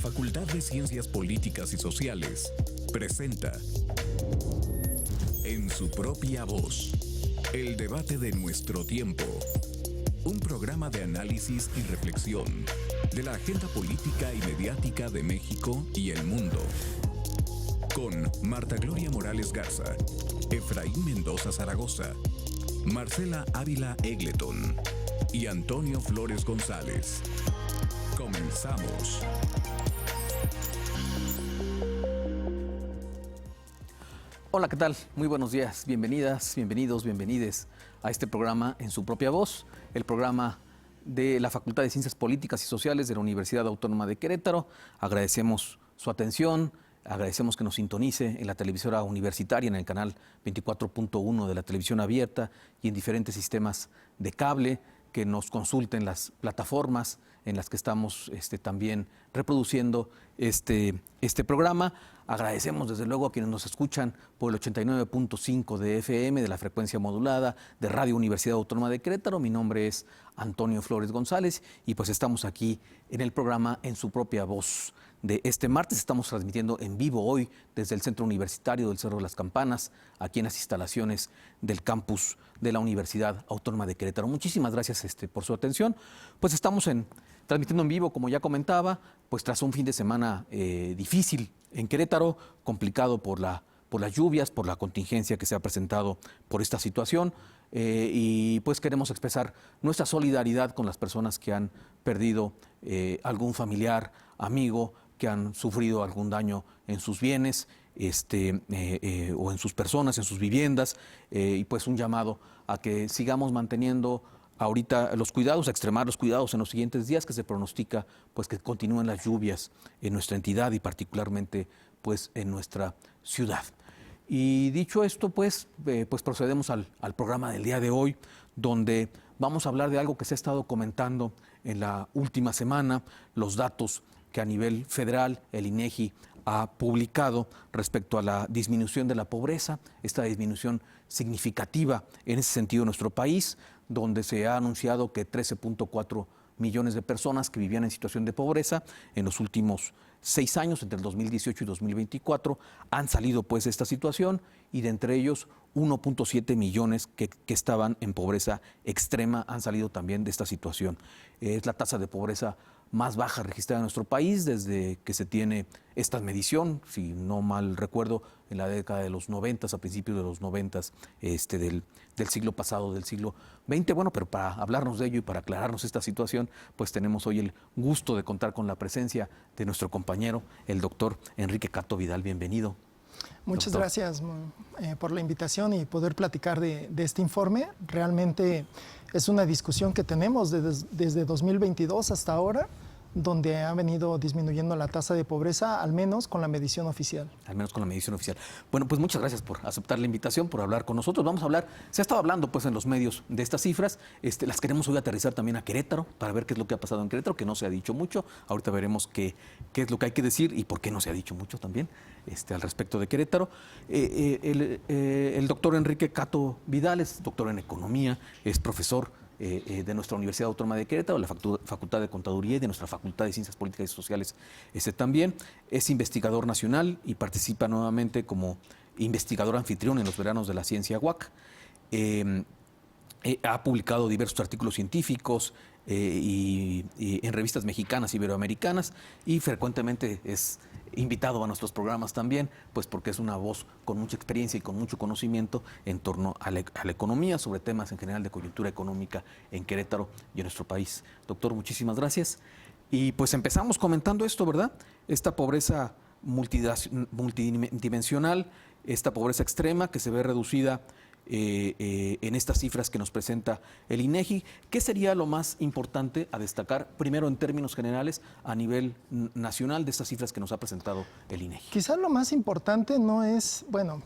Facultad de Ciencias Políticas y Sociales presenta En su propia voz, el debate de nuestro tiempo. Un programa de análisis y reflexión de la agenda política y mediática de México y el mundo. Con Marta Gloria Morales Garza, Efraín Mendoza Zaragoza, Marcela Ávila Egleton y Antonio Flores González. Comenzamos. Hola, ¿qué tal? Muy buenos días. Bienvenidas, bienvenidos, bienvenides a este programa En su propia voz, el programa de la Facultad de Ciencias Políticas y Sociales de la Universidad Autónoma de Querétaro. Agradecemos su atención, agradecemos que nos sintonice en la televisora universitaria, en el canal 24.1 de la televisión abierta y en diferentes sistemas de cable, que nos consulten las plataformas en las que estamos también reproduciendo este programa. Agradecemos desde luego a quienes nos escuchan por el 89.5 de FM de la frecuencia modulada de Radio Universidad Autónoma de Querétaro. Mi nombre es Antonio Flores González y pues estamos aquí en el programa En su propia voz de este martes. Estamos transmitiendo en vivo hoy desde el Centro Universitario del Cerro de las Campanas, aquí en las instalaciones del campus de la Universidad Autónoma de Querétaro. Muchísimas gracias por su atención. Pues estamos transmitiendo en vivo, como ya comentaba, pues tras un fin de semana difícil en Querétaro, complicado por las lluvias, por la contingencia que se ha presentado por esta situación. Y pues queremos expresar nuestra solidaridad con las personas que han perdido algún familiar, amigo, que han sufrido algún daño en sus bienes o en sus personas, en sus viviendas, y pues un llamado a que sigamos manteniendo ahorita los cuidados, a extremar los cuidados en los siguientes días, que se pronostica pues que continúen las lluvias en nuestra entidad y particularmente pues en nuestra ciudad. Y dicho esto, pues procedemos al programa del día de hoy, donde vamos a hablar de algo que se ha estado comentando en la última semana, los datos que a nivel federal el INEGI ha publicado respecto a la disminución de la pobreza, esta disminución significativa en ese sentido en nuestro país, donde se ha anunciado que 13.4 millones de personas que vivían en situación de pobreza en los últimos 6 años, entre el 2018 y 2024, han salido pues de esta situación, y de entre ellos 1.7 millones que estaban en pobreza extrema han salido también de esta situación. Es la tasa de pobreza más baja registrada en nuestro país desde que se tiene esta medición, si no mal recuerdo, en la década de los 90, a principios de los 90 del siglo pasado, del siglo XX. Bueno, pero para hablarnos de ello y para aclararnos esta situación, pues tenemos hoy el gusto de contar con la presencia de nuestro compañero, el doctor Enrique Cato Vidal. Bienvenido. Muchas Doctor. gracias por la invitación y poder platicar de este informe. Realmente es una discusión que tenemos desde 2022 hasta ahora, donde ha venido disminuyendo la tasa de pobreza, al menos con la medición oficial. Al menos con la medición oficial. Bueno, pues muchas gracias por aceptar la invitación, por hablar con nosotros. Vamos a hablar, se ha estado hablando pues en los medios de estas cifras, las queremos hoy aterrizar también a Querétaro, para ver qué es lo que ha pasado en Querétaro, que no se ha dicho mucho. Ahorita veremos qué es lo que hay que decir y por qué no se ha dicho mucho también al respecto de Querétaro. El doctor Enrique Cato Vidal es doctor en Economía, es profesor de nuestra Universidad Autónoma de Querétaro, de la Facultad de Contaduría y de nuestra Facultad de Ciencias Políticas y Sociales. También es investigador nacional y participa nuevamente como investigador anfitrión en los veranos de la ciencia UAC. Ha publicado diversos artículos científicos y en revistas mexicanas y iberoamericanas, y frecuentemente es invitado a nuestros programas también, pues porque es una voz con mucha experiencia y con mucho conocimiento en torno a la economía, sobre temas en general de coyuntura económica en Querétaro y en nuestro país. Doctor, muchísimas gracias. Y pues empezamos comentando esto, ¿verdad? Esta pobreza multidimensional, esta pobreza extrema que se ve reducida en estas cifras que nos presenta el INEGI. ¿Qué sería lo más importante a destacar, primero en términos generales, a nivel nacional, de estas cifras que nos ha presentado el INEGI? Quizás lo más importante no es, bueno,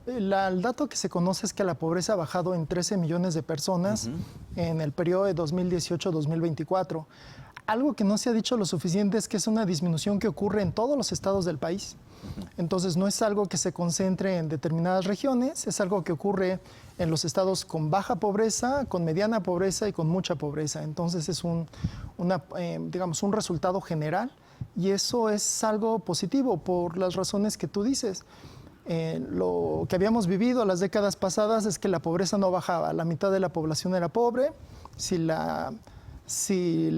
el dato que se conoce es que la pobreza ha bajado en 13 millones de personas en el periodo de 2018-2024. Algo que no se ha dicho lo suficiente es que es una disminución que ocurre en todos los estados del país. Entonces no es algo que se concentre en determinadas regiones, es algo que ocurre en los estados con baja pobreza, con mediana pobreza y con mucha pobreza. Entonces es digamos, un resultado general Y eso es algo positivo por las razones que tú dices. Lo que habíamos vivido las décadas pasadas es que la pobreza no bajaba. La mitad de la población era pobre, si la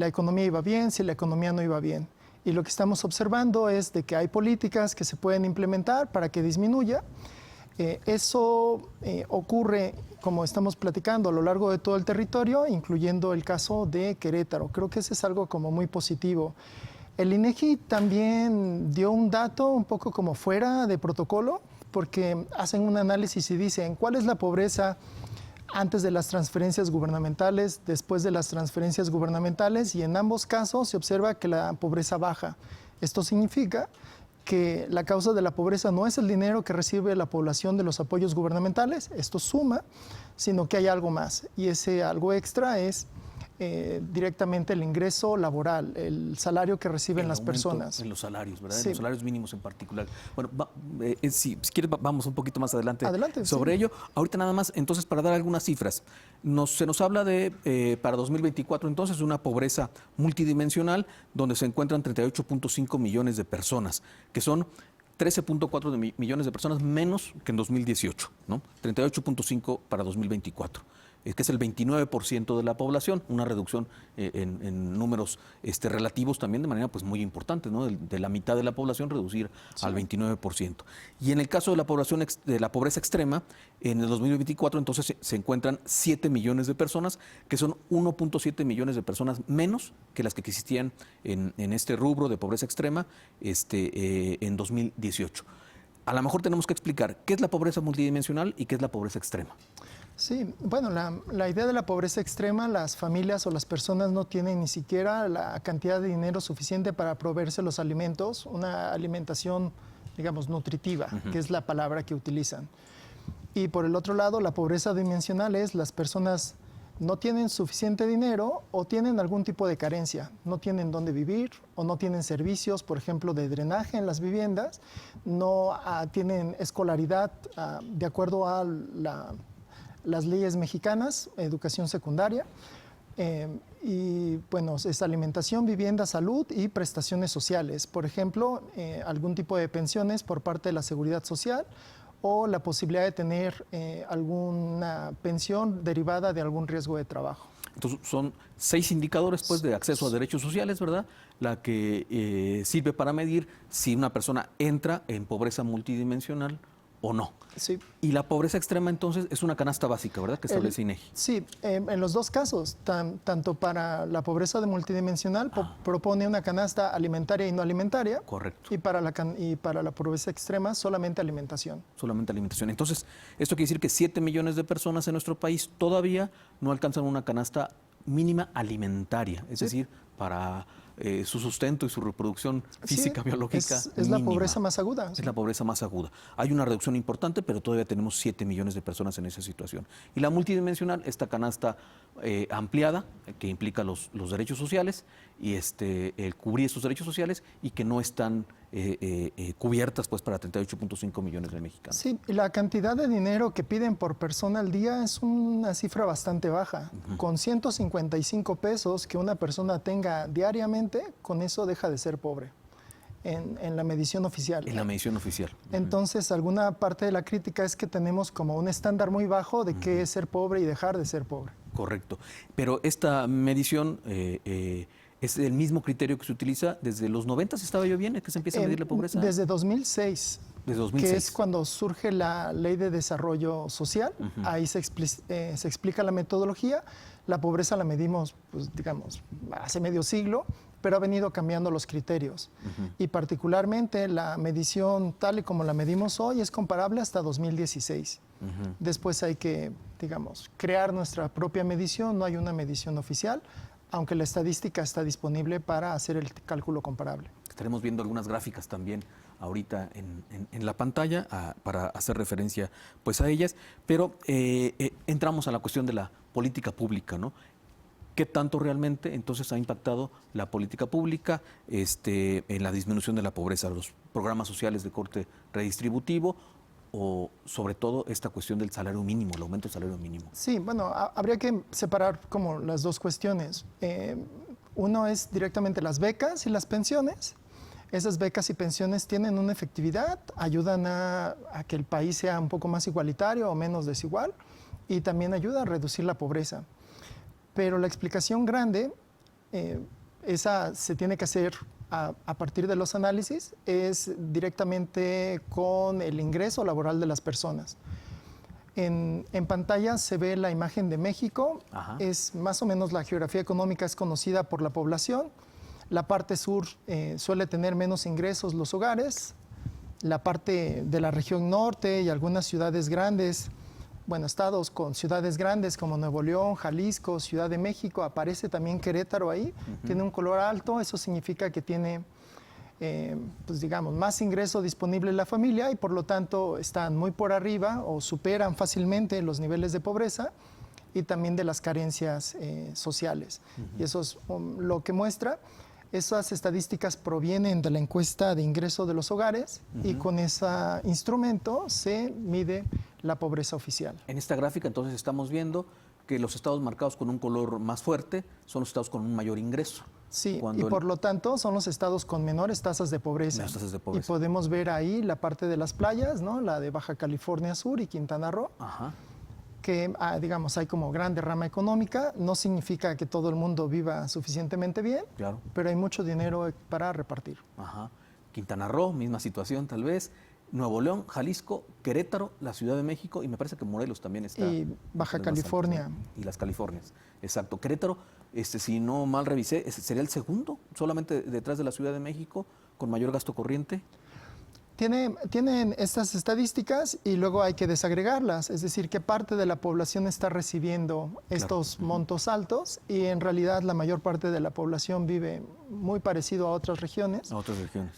economía iba bien, si la economía no iba bien. Y lo que estamos observando es de que hay políticas que se pueden implementar para que disminuya. Eso ocurre, como estamos platicando, a lo largo de todo el territorio, incluyendo el caso de Querétaro. Creo que ese es algo como muy positivo. El INEGI también dio un dato un poco como fuera de protocolo, porque hacen un análisis y dicen cuál es la pobreza antes de las transferencias gubernamentales, después de las transferencias gubernamentales, y en ambos casos se observa que la pobreza baja. Esto significa que la causa de la pobreza no es el dinero que recibe la población de los apoyos gubernamentales, esto suma, sino que hay algo más, y ese algo extra es directamente el ingreso laboral, el salario que reciben las personas. En los salarios, ¿verdad? Sí. En los salarios mínimos en particular. Bueno, si quieres vamos un poquito más adelante, sobre sí. ello. Ahorita nada más, entonces, para dar algunas cifras. Se nos habla de, para 2024, entonces, una pobreza multidimensional donde se encuentran 38.5 millones de personas, que son 13.4 millones de personas menos que en 2018, ¿no? 38.5 para 2024. Que es el 29% de la población, una reducción en números relativos también de manera pues muy importante, ¿no? De la mitad de la población reducir al 29%. Y en el caso de la población de la pobreza extrema, en el 2024 entonces se encuentran 7 millones de personas, que son 1.7 millones de personas menos que las que existían en este rubro de pobreza extrema en 2018. A lo mejor tenemos que explicar qué es la pobreza multidimensional y qué es la pobreza extrema. Sí, bueno, la idea de la pobreza extrema, las familias o las personas no tienen ni siquiera la cantidad de dinero suficiente para proveerse los alimentos, una alimentación, digamos, nutritiva, que es la palabra que utilizan. Y por el otro lado, la pobreza dimensional es las personas no tienen suficiente dinero o tienen algún tipo de carencia, no tienen dónde vivir o no tienen servicios, por ejemplo, de drenaje en las viviendas, no tienen escolaridad de acuerdo a las leyes mexicanas, educación secundaria, y bueno, es alimentación, vivienda, salud y prestaciones sociales. Por ejemplo, algún tipo de pensiones por parte de la Seguridad Social o la posibilidad de tener alguna pensión derivada de algún riesgo de trabajo. Entonces, son 6 indicadores pues, de acceso a derechos sociales, ¿verdad? La que sirve para medir si una persona entra en pobreza multidimensional o no. Sí. Y la pobreza extrema, entonces, es una canasta básica, ¿verdad?, que establece INEGI. Sí, en los dos casos, tanto para la pobreza de multidimensional, propone una canasta alimentaria y no alimentaria. Correcto. Y para la pobreza extrema, solamente alimentación. Solamente alimentación. Entonces, esto quiere decir que 7 millones de personas en nuestro país todavía no alcanzan una canasta mínima alimentaria, es decir, para su sustento y su reproducción física, biológica. Es la pobreza más aguda. Es la pobreza más aguda. Hay una reducción importante, pero todavía tenemos 7 millones de personas en esa situación. Y la multidimensional, esta canasta ampliada, que implica los derechos sociales, y el cubrir estos derechos sociales y que no están cubiertas pues para 38.5 millones de mexicanos. Sí, y la cantidad de dinero que piden por persona al día es una cifra bastante baja. Con 155 pesos que una persona tenga diariamente, con eso deja de ser pobre en la medición oficial. En la medición oficial. Entonces, alguna parte de la crítica es que tenemos como un estándar muy bajo de qué es ser pobre y dejar de ser pobre. Correcto. Pero esta medición es el mismo criterio que se utiliza desde los 90, ¿estaba yo bien? ¿Es que se empieza a medir la pobreza? Desde 2006. Desde 2006. Que es cuando surge la Ley de Desarrollo Social. Ahí se explica la metodología. La pobreza la medimos, pues, digamos, hace medio siglo, pero ha venido cambiando los criterios. Y particularmente la medición tal y como la medimos hoy es comparable hasta 2016. Después hay que, digamos, crear nuestra propia medición. No hay una medición oficial, aunque la estadística está disponible para hacer el cálculo comparable. Estaremos viendo algunas gráficas también ahorita en la pantalla para hacer referencia pues, a ellas, pero entramos a la cuestión de la política pública, ¿no? ¿Qué tanto realmente entonces ha impactado la política pública en la disminución de la pobreza, los programas sociales de corte redistributivo o sobre todo esta cuestión del salario mínimo, el aumento del salario mínimo? Sí, bueno, habría que separar como las dos cuestiones. Uno es directamente las becas y las pensiones Esas becas y pensiones tienen una efectividad, ayudan a que el país sea un poco más igualitario o menos desigual y también ayuda a reducir la pobreza. Pero la explicación grande, esa se tiene que hacer a partir de los análisis, es directamente con el ingreso laboral de las personas. En pantalla se ve la imagen de México. Ajá. Es más o menos la geografía económica es conocida por la población. La parte sur suele tener menos ingresos los hogares. La parte de la región norte y algunas ciudades grandes, bueno, estados con ciudades grandes como Nuevo León, Jalisco, Ciudad de México, aparece también Querétaro ahí. Tiene un color alto, eso significa que tiene, pues digamos, más ingreso disponible en la familia y por lo tanto están muy por arriba o superan fácilmente los niveles de pobreza y también de las carencias sociales. Y eso es lo que muestra. Esas estadísticas provienen de la encuesta de ingreso de los hogares y con ese instrumento se mide la pobreza oficial. En esta gráfica entonces estamos viendo que los estados marcados con un color más fuerte son los estados con un mayor ingreso. Sí, y por lo tanto son los estados con menores tasas de pobreza. Y podemos ver ahí la parte de las playas, ¿no? La de Baja California Sur y Quintana Roo. Ajá. Que, digamos, hay como gran derrama económica. No significa que todo el mundo viva suficientemente bien, claro, pero hay mucho dinero para repartir. Ajá. Quintana Roo, misma situación tal vez. Nuevo León, Jalisco, Querétaro, la Ciudad de México y me parece que Morelos también está. Y Baja California. Altos, ¿no? Y las Californias, exacto. Querétaro, si no mal revisé, sería el segundo, solamente detrás de la Ciudad de México, con mayor gasto corriente. Tienen estas estadísticas y luego hay que desagregarlas, es decir, qué parte de la población está recibiendo estos montos altos y en realidad la mayor parte de la población vive muy parecido a otras regiones.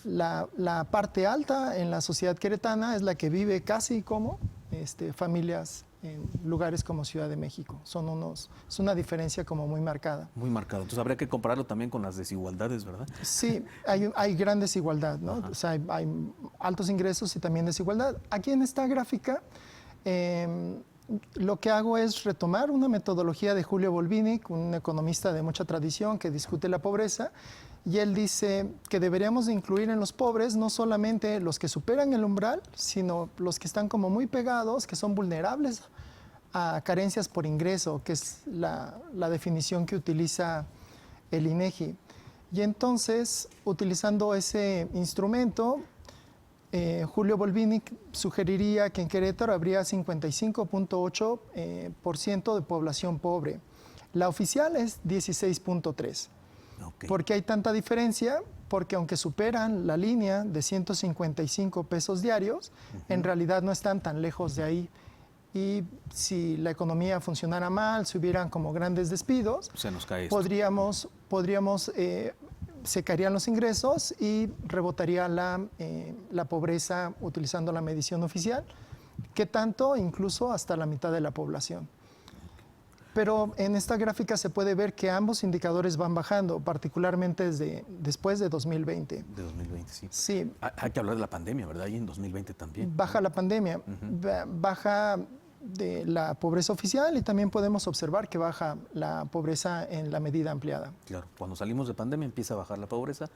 La parte alta en la sociedad queretana es la que vive casi como familias en lugares como Ciudad de México. Es una diferencia como muy marcada. Muy marcada. Entonces habría que compararlo también con las desigualdades, ¿verdad? Sí, hay gran desigualdad, ¿no? O sea, hay altos ingresos y también desigualdad. Aquí en esta gráfica lo que hago es retomar una metodología de Julio Volvinic, un economista de mucha tradición que discute la pobreza, y él dice que deberíamos de incluir en los pobres no solamente los que superan el umbral, sino los que están como muy pegados, que son vulnerables a carencias por ingreso, que es la definición que utiliza el INEGI. Y entonces, utilizando ese instrumento, Julio Volvinic sugeriría que en Querétaro habría 55.8% de población pobre. La oficial es 16.3%. Okay. ¿Por qué hay tanta diferencia? Porque aunque superan la línea de 155 pesos diarios, en realidad no están tan lejos de ahí. Y si la economía funcionara mal, si hubieran como grandes despidos, se nos cae podríamos se caerían los ingresos y rebotaría la pobreza utilizando la medición oficial, que tanto incluso hasta la mitad de la población. Pero en esta gráfica se puede ver que ambos indicadores van bajando, particularmente después de 2020. De 2020, sí. Sí. Hay que hablar de la pandemia, ¿verdad? Y en 2020 también. Baja la pandemia, baja de la pobreza oficial y también podemos observar que baja la pobreza en la medida ampliada. Claro, cuando salimos de pandemia empieza a bajar la pobreza.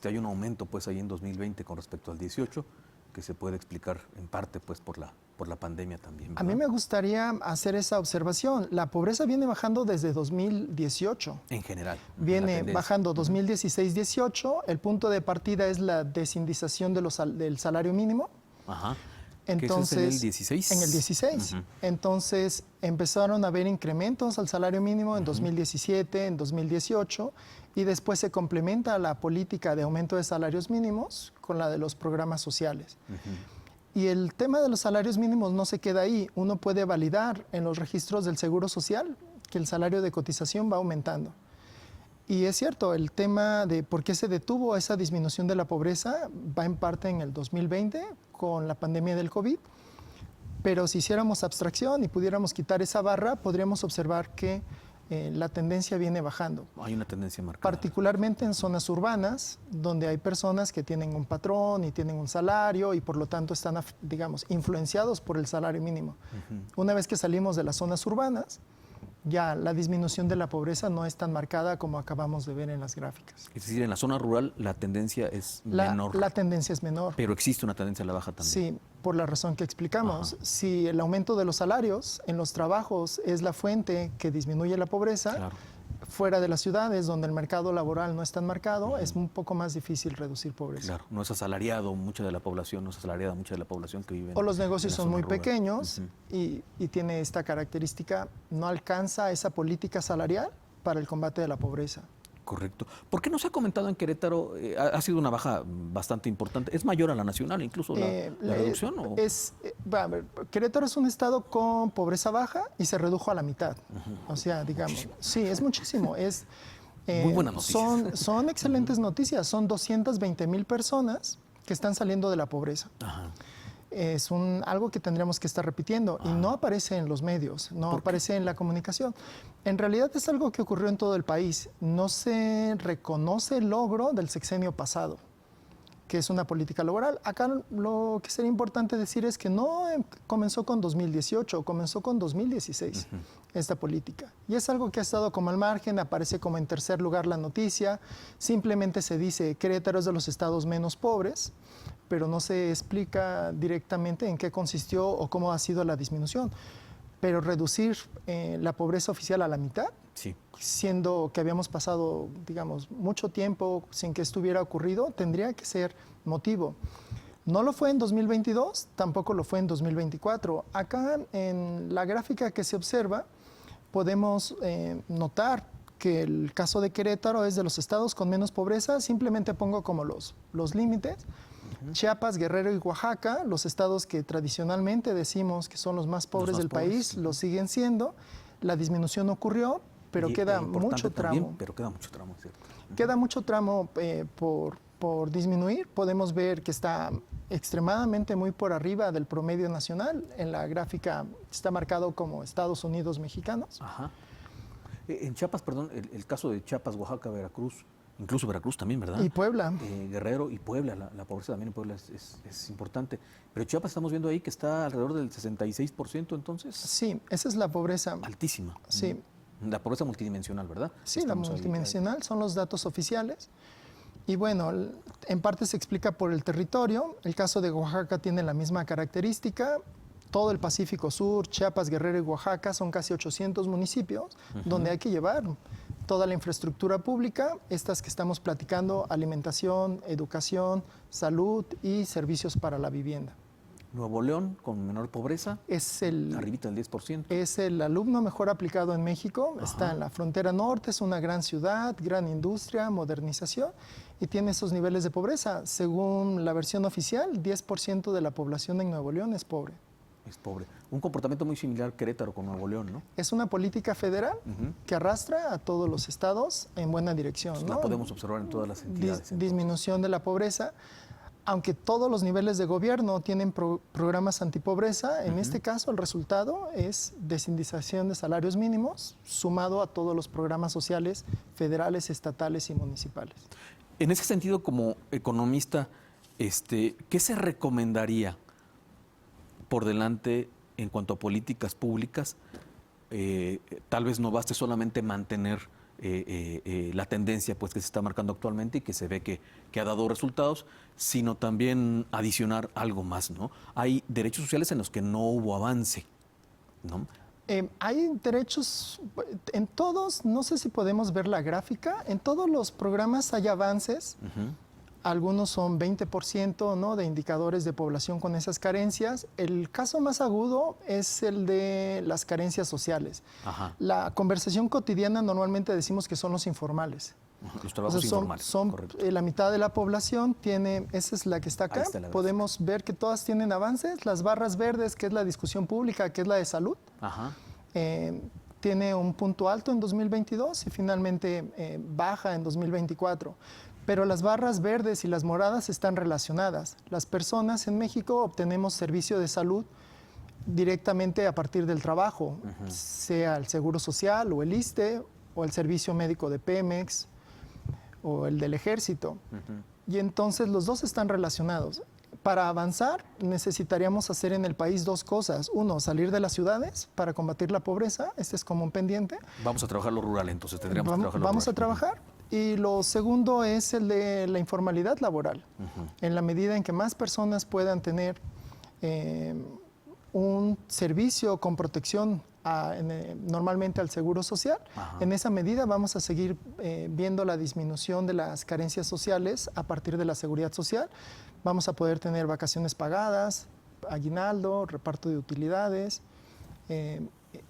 Hay un aumento pues ahí en 2020 con respecto al 18, que se puede explicar en parte pues por la pandemia también, ¿verdad? A mí me gustaría hacer esa observación. La pobreza viene bajando desde 2018. En general. Viene bajando 2016-18. El punto de partida es la desindización del salario mínimo. Ajá. Entonces, ¿Qué es en el 16? En el 16. Entonces empezaron a haber incrementos al salario mínimo en 2017, en 2018, y después se complementa la política de aumento de salarios mínimos con la de los programas sociales. Y el tema de los salarios mínimos no se queda ahí. Uno puede validar en los registros del Seguro Social que el salario de cotización va aumentando. Y es cierto, el tema de por qué se detuvo esa disminución de la pobreza va en parte en el 2020 con la pandemia del COVID, pero si hiciéramos abstracción y pudiéramos quitar esa barra, podríamos observar que la tendencia viene bajando. Hay una tendencia marcada. Particularmente en zonas urbanas, donde hay personas que tienen un patrón y tienen un salario y por lo tanto están, digamos, influenciados por el salario mínimo. Una vez que salimos de las zonas urbanas, ya la disminución de la pobreza no es tan marcada como acabamos de ver en las gráficas. Es decir, en la zona rural la tendencia es menor. La tendencia es menor. Pero existe una tendencia a la baja también. Sí, por la razón que explicamos. Ajá. Si el aumento de los salarios en los trabajos es la fuente que disminuye la pobreza, Claro. fuera de las ciudades donde el mercado laboral no es tan marcado, es un poco más difícil reducir pobreza. Claro, no es asalariado mucha de la población, no es asalariada mucha de la población que vive. O los negocios son muy rural. pequeños y tiene esta característica, no alcanza esa política salarial para el combate de la pobreza. Correcto. ¿Por qué no se ha comentado en Querétaro? Ha sido una baja bastante importante. ¿Es mayor a la nacional incluso la reducción? ¿O? A ver, Querétaro es un estado con pobreza baja y se redujo a la mitad. O sea, digamos, Muchísimo. sí, es muchísimo. Muy buena noticia. Son excelentes noticias. Son 220,000 personas que están saliendo de la pobreza. Ajá. Es algo que tendríamos que estar repitiendo y no aparece en los medios, no aparece en la comunicación. En realidad es algo que ocurrió en todo el país. No se reconoce el logro del sexenio pasado, que es una política laboral. Acá lo que sería importante decir es que no comenzó con 2018, comenzó con 2016 esta política. Y es algo que ha estado como al margen, aparece como en tercer lugar la noticia. Simplemente se dice Querétaro es de los estados menos pobres, pero no se explica directamente en qué consistió o cómo ha sido la disminución. Pero reducir la pobreza oficial a la mitad, Sí. siendo que habíamos pasado, digamos, mucho tiempo sin que esto hubiera ocurrido, tendría que ser motivo. No lo fue en 2022, tampoco lo fue en 2024. Acá en la gráfica que se observa, podemos notar que el caso de Querétaro es de los estados con menos pobreza. Simplemente pongo como los límites. Chiapas, Guerrero y Oaxaca, los estados que tradicionalmente decimos que son los más pobres del país, lo siguen siendo. La disminución ocurrió, pero queda mucho tramo. También, pero queda mucho tramo, ¿cierto? Queda mucho tramo por disminuir. Podemos ver que está extremadamente muy por arriba del promedio nacional. En la gráfica está marcado como Estados Unidos mexicanos. Ajá. En Chiapas, perdón, el caso de Chiapas, Oaxaca, Veracruz, incluso Veracruz también, ¿verdad? Y Puebla. Guerrero y Puebla, la pobreza también en Puebla es importante. Pero Chiapas estamos viendo ahí que está alrededor del 66%, entonces. Sí, esa es la pobreza. Altísima. Sí. La pobreza multidimensional, ¿verdad? Sí, Estamos la ahí. multidimensional son los datos oficiales. Y bueno, en parte se explica por el territorio. El caso de Oaxaca tiene la misma característica. Todo el Pacífico Sur, Chiapas, Guerrero y Oaxaca son casi 800 municipios donde hay que llevar toda la infraestructura pública, estas que estamos platicando, alimentación, educación, salud y servicios para la vivienda. Nuevo León, con menor pobreza, arribita del 10%. Es el alumno mejor aplicado en México, está en la frontera norte, es una gran ciudad, gran industria, modernización, y tiene esos niveles de pobreza. Según la versión oficial, 10% de la población en Nuevo León es pobre. Es pobre. Un comportamiento muy similar Querétaro con Nuevo León, ¿no? Es una política federal que arrastra a todos los estados en buena dirección, Pues ¿no? la podemos observar en todas las entidades. Disminución de la pobreza. Aunque todos los niveles de gobierno tienen programas antipobreza, en este caso el resultado es desindización de salarios mínimos sumado a todos los programas sociales federales, estatales y municipales. En ese sentido, como economista, ¿qué se recomendaría por delante en cuanto a políticas públicas? Tal vez no baste solamente mantener la tendencia pues, que se está marcando actualmente y que se ve que ha dado resultados, sino también adicionar algo más, ¿no? Hay derechos sociales en los que no hubo avance, ¿no? Hay derechos, en todos, no sé si podemos ver la gráfica, en todos los programas hay avances. Algunos son 20%, ¿no?, de indicadores de población con esas carencias. El caso más agudo es el de las carencias sociales. Ajá. La conversación cotidiana normalmente decimos que son los informales. Los trabajos informales. Son la mitad de la población tiene, esa es la que está acá. Ahí está la Podemos ver que todas tienen avances. Las barras verdes, que es la discusión pública, que es la de salud, Ajá. tiene un punto alto en 2022 y finalmente baja en 2024. Pero las barras verdes y las moradas están relacionadas. Las personas en México obtenemos servicio de salud directamente a partir del trabajo, sea el Seguro Social o el ISSSTE o el servicio médico de Pemex o el del Ejército. Y entonces los dos están relacionados. Para avanzar, necesitaríamos hacer en el país dos cosas. Uno, salir de las ciudades para combatir la pobreza. Este es como un pendiente. Vamos a trabajar lo rural, entonces tendríamos que trabajar lo Vamos rural. a trabajar. Y lo segundo es el de la informalidad laboral. En la medida en que más personas puedan tener un servicio con protección normalmente al seguro social, en esa medida vamos a seguir viendo la disminución de las carencias sociales a partir de la seguridad social. Vamos a poder tener vacaciones pagadas, aguinaldo, reparto de utilidades,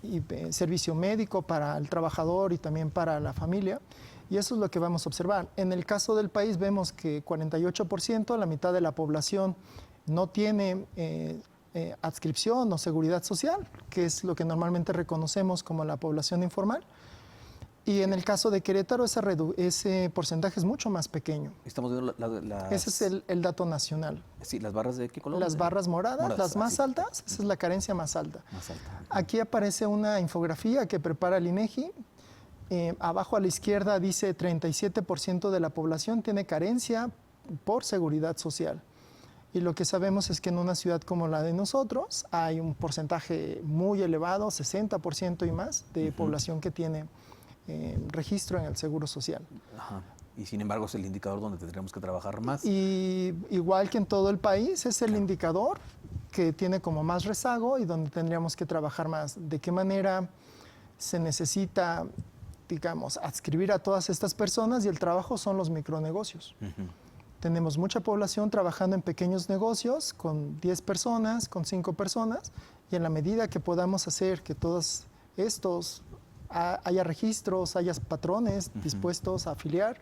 y servicio médico para el trabajador y también para la familia. Y eso es lo que vamos a observar. En el caso del país vemos que 48%, la mitad de la población, no tiene adscripción o seguridad social, que es lo que normalmente reconocemos como la población informal. Y en el caso de Querétaro, ese porcentaje es mucho más pequeño. Estamos viendo Ese es el dato nacional. Sí, ¿las barras de qué color? Las barras moradas, las más sí. altas, esa es la carencia más alta. Más alta. Aquí aparece una infografía que prepara el INEGI. Abajo a la izquierda dice 37% de la población tiene carencia por seguridad social. Y lo que sabemos es que en una ciudad como la de nosotros hay un porcentaje muy elevado, 60% y más, de población que tiene registro en el Seguro Social. Ajá. Y sin embargo es el indicador donde tendríamos que trabajar más. Y igual que en todo el país, es el indicador que tiene como más rezago y donde tendríamos que trabajar más. ¿De qué manera se necesita, digamos, adscribir a todas estas personas? Y el trabajo son los micronegocios. Tenemos mucha población trabajando en pequeños negocios con 10 personas, con 5 personas, y en la medida que podamos hacer que todos estos haya registros, haya patrones dispuestos a afiliar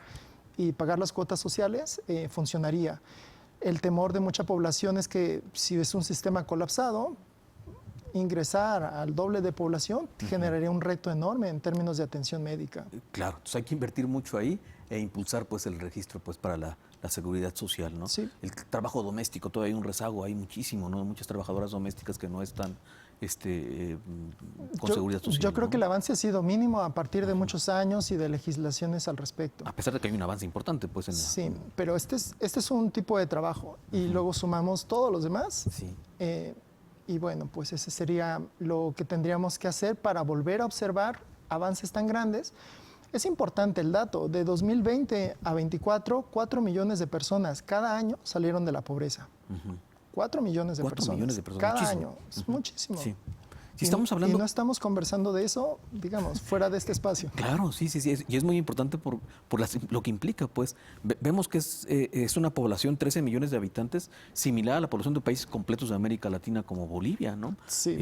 y pagar las cuotas sociales, funcionaría. El temor de mucha población es que si es un sistema colapsado, ingresar al doble de población generaría un reto enorme en términos de atención médica. Claro, entonces hay que invertir mucho ahí e impulsar pues el registro pues para la seguridad social, ¿no? Sí. El trabajo doméstico, todavía hay un rezago, hay muchísimo, ¿no? Muchas trabajadoras domésticas que no están con seguridad social. Yo creo ¿no? que el avance ha sido mínimo a partir de muchos años y de legislaciones al respecto. A pesar de que hay un avance importante, pues en Sí, pero este es un tipo de trabajo y luego sumamos todos los demás. Sí. Y bueno, pues ese sería lo que tendríamos que hacer para volver a observar avances tan grandes. Es importante el dato, de 2020 a 24, 4 millones de personas cada año salieron de la pobreza. 4 millones de 4 personas. millones de personas. Cada Muchísimo. año. Es muchísimo. Sí. Si estamos hablando... Y no estamos conversando de eso, digamos, fuera de este espacio. Claro, sí. Y es muy importante por lo que implica, pues. Vemos que es una población, 13 millones de habitantes, similar a la población de países completos de América Latina como Bolivia, ¿no? Sí.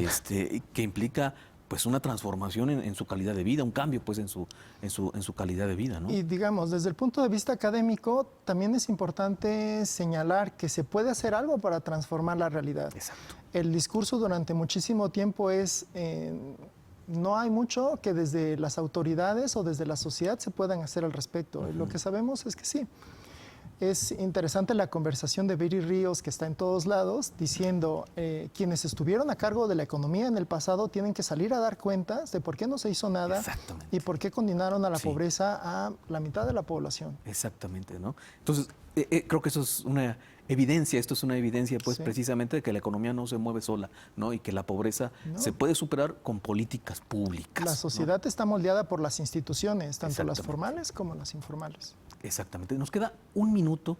Que implica pues una transformación en su calidad de vida, un cambio pues en su calidad de vida, ¿no? Y digamos, desde el punto de vista académico, también es importante señalar que se puede hacer algo para transformar la realidad. Exacto. El discurso durante muchísimo tiempo es, no hay mucho que desde las autoridades o desde la sociedad se puedan hacer al respecto. Lo que sabemos es que sí. Es interesante la conversación de Viri Ríos, que está en todos lados, diciendo quienes estuvieron a cargo de la economía en el pasado tienen que salir a dar cuentas de por qué no se hizo nada y por qué condenaron a la pobreza a la mitad de la población. Exactamente, ¿no? Entonces, creo que eso es una evidencia, esto es una evidencia pues precisamente de que la economía no se mueve sola, ¿no? Y que la pobreza se puede superar con políticas públicas. La sociedad está moldeada por las instituciones, tanto las formales como las informales. Exactamente. Nos queda un minuto.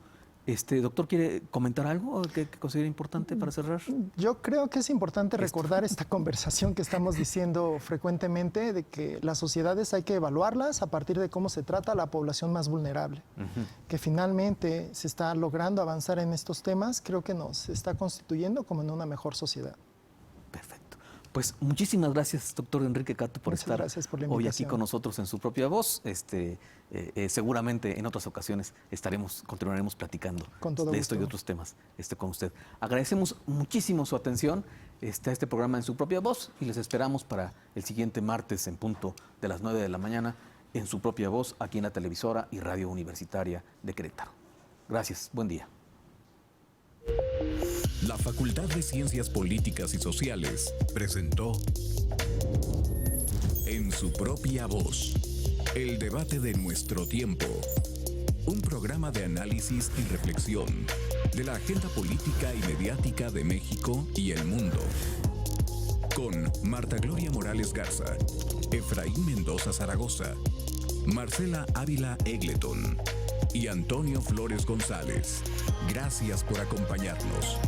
Doctor, ¿quiere comentar algo que considera importante para cerrar? Yo creo que es importante recordar esta conversación que estamos diciendo frecuentemente de que las sociedades hay que evaluarlas a partir de cómo se trata a la población más vulnerable. Que finalmente se está logrando avanzar en estos temas, creo que nos está constituyendo como en una mejor sociedad. Perfecto. Pues muchísimas gracias, doctor Enrique Cato, por estar hoy aquí con nosotros en su propia voz. Seguramente en otras ocasiones continuaremos platicando de esto y de otros temas con usted. Agradecemos muchísimo su atención a este programa en su propia voz y les esperamos para el siguiente martes en punto de las 9 de la mañana en su propia voz aquí en la televisora y radio universitaria de Querétaro. Gracias, buen día. La Facultad de Ciencias Políticas y Sociales presentó En su propia voz, el debate de nuestro tiempo. Un programa de análisis y reflexión de la agenda política y mediática de México y el mundo. Con Marta Gloria Morales Garza, Efraín Mendoza Zaragoza, Marcela Ávila Egleton y Antonio Flores González. Gracias por acompañarnos.